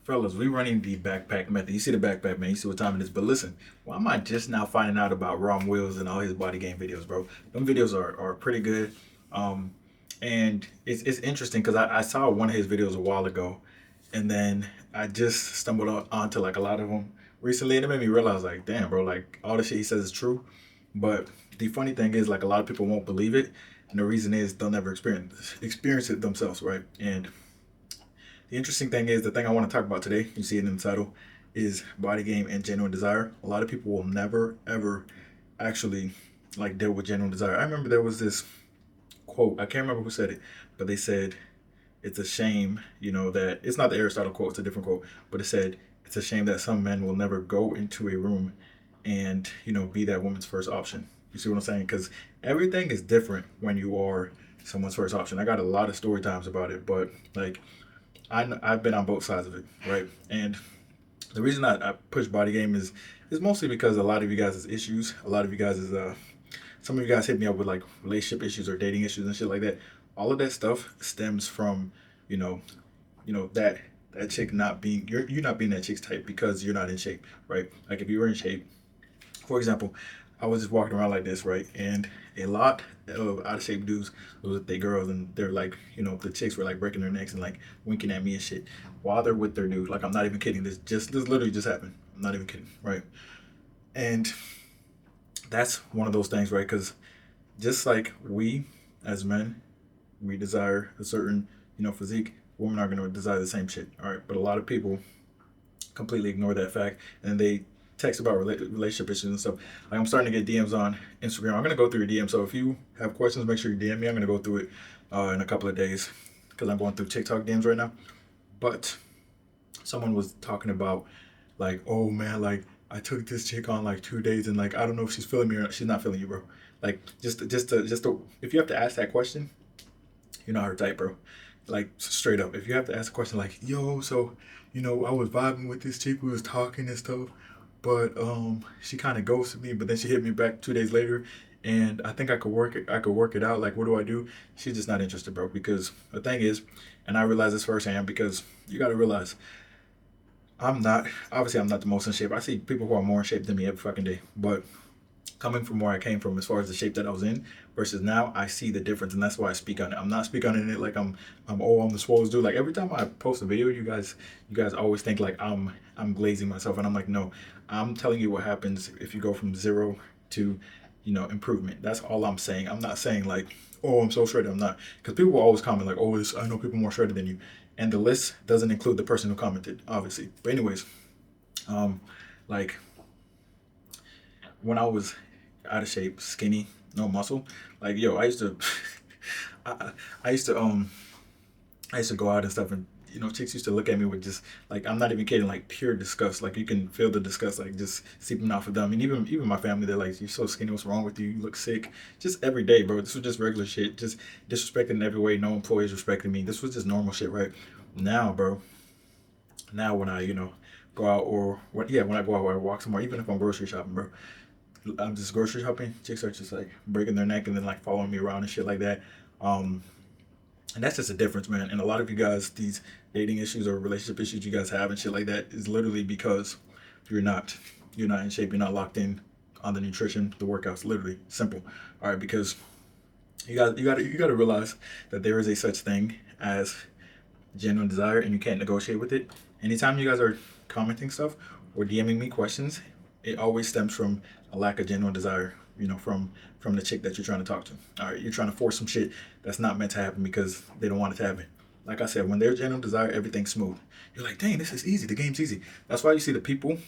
Fellas, we running the backpack method. You see the backpack, man. You see what time it is. But listen, why am I just now finding out about Ron Wills and all his body game videos, bro? Them videos are pretty good. Um, and it's interesting because I saw one of his videos a while ago, and then I just stumbled onto like a lot of them recently, and it made me realize, like, damn, bro, like all the shit he says is true. But the funny thing is, like, a lot of people won't believe it, and the reason is they'll never experience it themselves, right? And the interesting thing is, the thing I want to talk about today, you see it in the title, is body game and genuine desire. A lot of people will never ever actually like deal with genuine desire. I remember there was this quote, I can't remember who said it, but they said it's a shame, that it's not the Aristotle quote, it's a different quote, but it said it's a shame that some men will never go into a room and be that woman's first option. You see what I'm saying? Because everything is different when you are someone's first option. I got a lot of story times about it, but like I've been on both sides of it, right? And the reason I push body game is mostly because a lot of you guys' issues, a lot of you guys is some of you guys hit me up with like relationship issues or dating issues and shit like that. All of that stuff stems from, you know, that chick not being you not being that chick's type because you're not in shape, right? Like if you were in shape, for example, I was just walking around like this, right? And a lot of out of shape dudes was with their girls, and they're like, the chicks were like breaking their necks and like winking at me and shit while they're with their dude. Like I'm not even kidding. This literally just happened. I'm not even kidding, right? And that's one of those things, right? Because just like we as men, we desire a certain, physique. Women are gonna desire the same shit, all right? But a lot of people completely ignore that fact, and they text about relationship issues and stuff. Like I'm starting to get DMs on Instagram. I'm gonna go through your DM. So if you have questions, make sure you DM me. I'm gonna go through it in a couple of days because I'm going through TikTok DMs right now. But someone was talking about like, oh man, like I took this chick on like 2 days, and like I don't know if she's feeling me or not. She's not feeling you, bro. Like just to if you have to ask that question, you're not her type, bro. Like straight up, if you have to ask a question like, "Yo, so, I was vibing with this chick, we was talking and stuff, but she kind of ghosted me, but then she hit me back 2 days later, and I think I could work it. I could work it out. Like, what do I do?" She's just not interested, bro. Because the thing is, and I realize this firsthand because you got to realize I'm not the most in shape. I see people who are more in shape than me every fucking day, but coming from where I came from as far as the shape that I was in versus now, I see the difference, and that's why I speak on it. I'm not speaking on it like I'm the swollest dude. Like every time I post a video, you guys always think like I'm glazing myself, and I'm like, no, I'm telling you what happens if you go from zero to improvement. That's all I'm saying. I'm not saying like, oh, I'm so shredded. I'm not, because people will always comment like, oh, I know people more shredded than you, and the list doesn't include the person who commented, obviously. But anyways, um, like when I was out of shape, skinny, no muscle. Like yo, I used to, I, I used to I used to go out and stuff, and chicks used to look at me with just like I'm not even kidding, like pure disgust. Like you can feel the disgust, like just seeping off of them. And even my family, they're like, "You're so skinny. What's wrong with you? You look sick." Just every day, bro. This was just regular shit. Just disrespecting in every way. No employees respecting me. This was just normal shit, right? Now, bro. Now when I go out or what? Yeah, when I go out or I walk somewhere, even if I'm grocery shopping, bro. I'm just grocery shopping. Chicks are just like breaking their neck and then like following me around and shit like that. Um, and that's just a difference, man. And a lot of you guys, these dating issues or relationship issues you guys have and shit like that is literally because you're not you're not in shape. You're not locked in on the nutrition, the workouts. Literally simple. All right, because you got to realize that there is a such thing as genuine desire, and you can't negotiate with it. Anytime you guys are commenting stuff or DMing me questions, it always stems from a lack of genuine desire. From the chick that you're trying to talk to. All right, you're trying to force some shit that's not meant to happen because they don't want it to happen. Like I said, when there's genuine desire, everything's smooth. You're like, dang, this is easy. The game's easy. That's why you see the people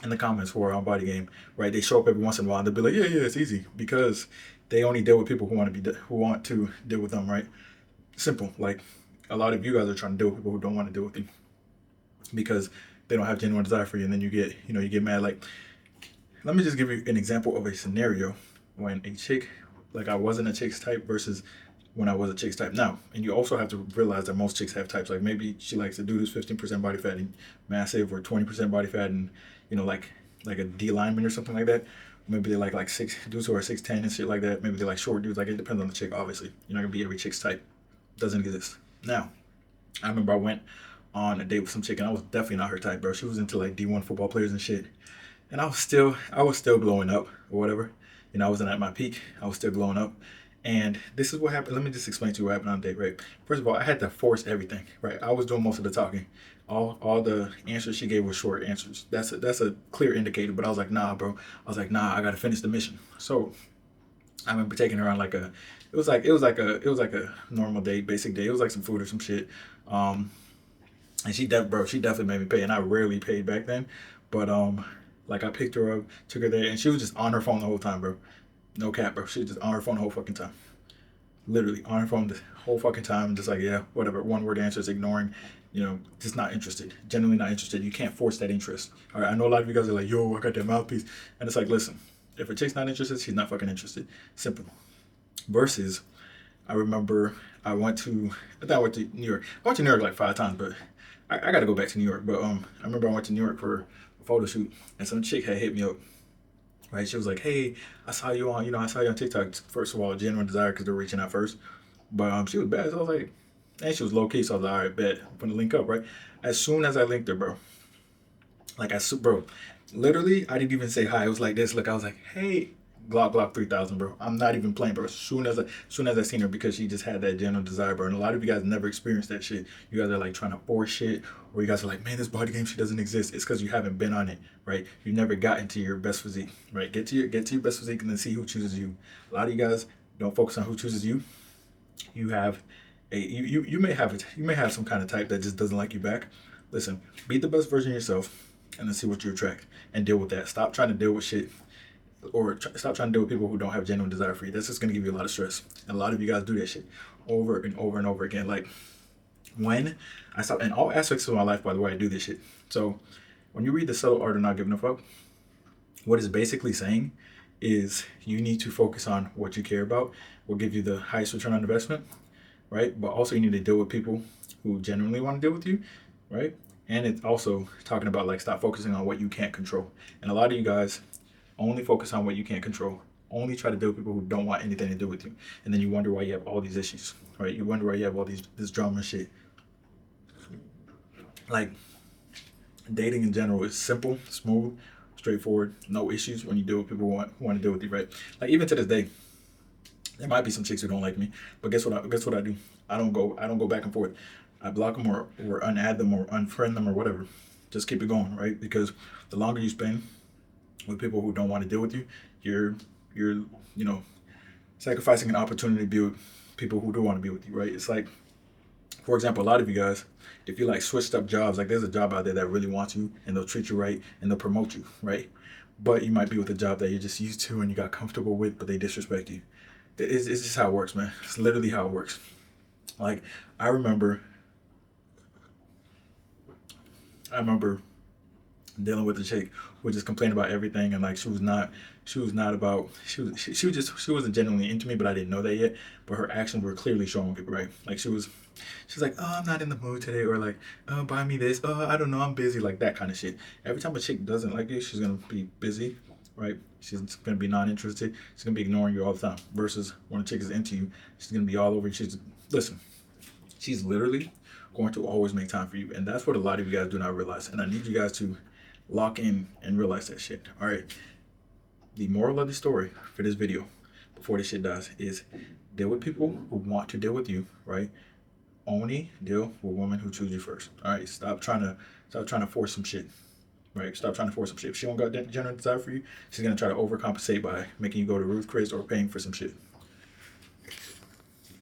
in the comments who are on body game, right? They show up every once in a while and they'll be like, yeah, yeah, it's easy because they only deal with people who want to deal with them, right? Simple. Like a lot of you guys are trying to deal with people who don't want to deal with you because they don't have genuine desire for you, and then you get mad. Like, let me just give you an example of a scenario when a chick, like I wasn't a chick's type versus when I was a chick's type now. And you also have to realize that most chicks have types. Like maybe she likes a dude who's 15% body fat and massive, or 20% body fat and like a D lineman or something like that. Maybe they like six dudes who are 6'10" and shit like that. Maybe they like short dudes. Like it depends on the chick. Obviously, you're not gonna be every chick's type. Doesn't exist. Now, I remember I went on a date with some chick, and I was definitely not her type, bro. She was into like D1 football players and shit. And I was still glowing up or whatever. You know, I wasn't at my peak. I was still glowing up. And this is what happened. Let me just explain to you what happened on a date, right? First of all, I had to force everything, right? I was doing most of the talking. All the answers she gave were short answers. That's a clear indicator. But I was like, nah, bro. I was like, nah, I gotta finish the mission. So I remember taking her on like a, it was like a normal date, basic date. It was like some food or some shit. Um, and she definitely made me pay, and I rarely paid back then. But like I picked her up, took her there, and she was just on her phone the whole time, bro. No cap, bro. She was just on her phone the whole fucking time. Literally on her phone the whole fucking time, just like, yeah, whatever. One word answers, ignoring, you know, just not interested. Genuinely not interested. You can't force that interest. All right, I know a lot of you guys are like, yo, I got that mouthpiece. And it's like, listen, if a chick's not interested, she's not fucking interested. Simple. Versus, I remember I think I went to New York. I went to New York like 5 times, but I got to go back to New York. But I remember I went to New York for a photo shoot, and some chick had hit me up. Right, she was like, "Hey, I saw you on TikTok." First of all, genuine desire because they're reaching out first. But she was bad. So I was like, and she was low key. So I was like, "All right, bet. I'm gonna link up." Right. As soon as I linked her, bro, bro, literally, I didn't even say hi. It was like this. Look, I was like, "Hey, Glock 3000, bro." I'm not even playing, bro. As soon as I seen her, because she just had that general desire, bro. And a lot of you guys never experienced that shit. You guys are like trying to force shit, or you guys are like, "Man, this body game shit doesn't exist." It's because you haven't been on it, right? You never got into your best physique, right? Get to your best physique and then see who chooses you. A lot of you guys don't focus on who chooses you. You have you may have some kind of type that just doesn't like you back. Listen, be the best version of yourself, and then see what you attract and deal with that. Stop trying to deal with shit, or stop trying to deal with people who don't have genuine desire for you. That's just gonna give you a lot of stress. And a lot of you guys do that shit over and over and over again. Like when I stop in all aspects of my life, by the way, I do this shit. So when you read The Subtle Art of Not Giving a Fuck, what it's basically saying is you need to focus on what you care about, will give you the highest return on investment, right? But also you need to deal with people who genuinely want to deal with you, right? And it's also talking about like stop focusing on what you can't control. And a lot of you guys only focus on what you can't control. Only try to deal with people who don't want anything to do with you. And then you wonder why you have all these issues, right? You wonder why you have all this drama and shit. Like dating in general is simple, smooth, straightforward, no issues when you deal with people who want to deal with you, right? Like even to this day, there might be some chicks who don't like me, but guess what I do? I don't go back and forth. I block them or unadd them or unfriend them or whatever. Just keep it going, right? Because the longer you spend with people who don't want to deal with you, you're you know sacrificing an opportunity to be with people who do want to be with you, right? It's like, for example, a lot of you guys, if you like switched up jobs, like there's a job out there that really wants you and they'll treat you right and they'll promote you, right? But you might be with a job that you're just used to and you got comfortable with, but they disrespect you. It's just how it works, man. It's literally how it works. Like I remember, I remember dealing with a chick who just complained about everything, and like she was not about she wasn't genuinely into me, but I didn't know that yet. But her actions were clearly showing it, right? Like she's like, oh, I'm not in the mood today, or like, oh, buy me this, oh, I don't know, I'm busy, like that kind of shit. Every time a chick doesn't like you, she's gonna be busy, right? She's gonna be non-interested. She's gonna be ignoring you all the time. Versus when a chick is into you, she's gonna be all over you. Listen, she's literally going to always make time for you, and that's what a lot of you guys do not realize. And I need you guys to lock in and realize that shit. All right. The moral of the story for this video, before this shit dies, is deal with people who want to deal with you, right? Only deal with women who choose you first. All right. Stop trying to force some shit. Right. Stop trying to force some shit. If she don't got that general desire for you, she's gonna try to overcompensate by making you go to Ruth Chris or paying for some shit.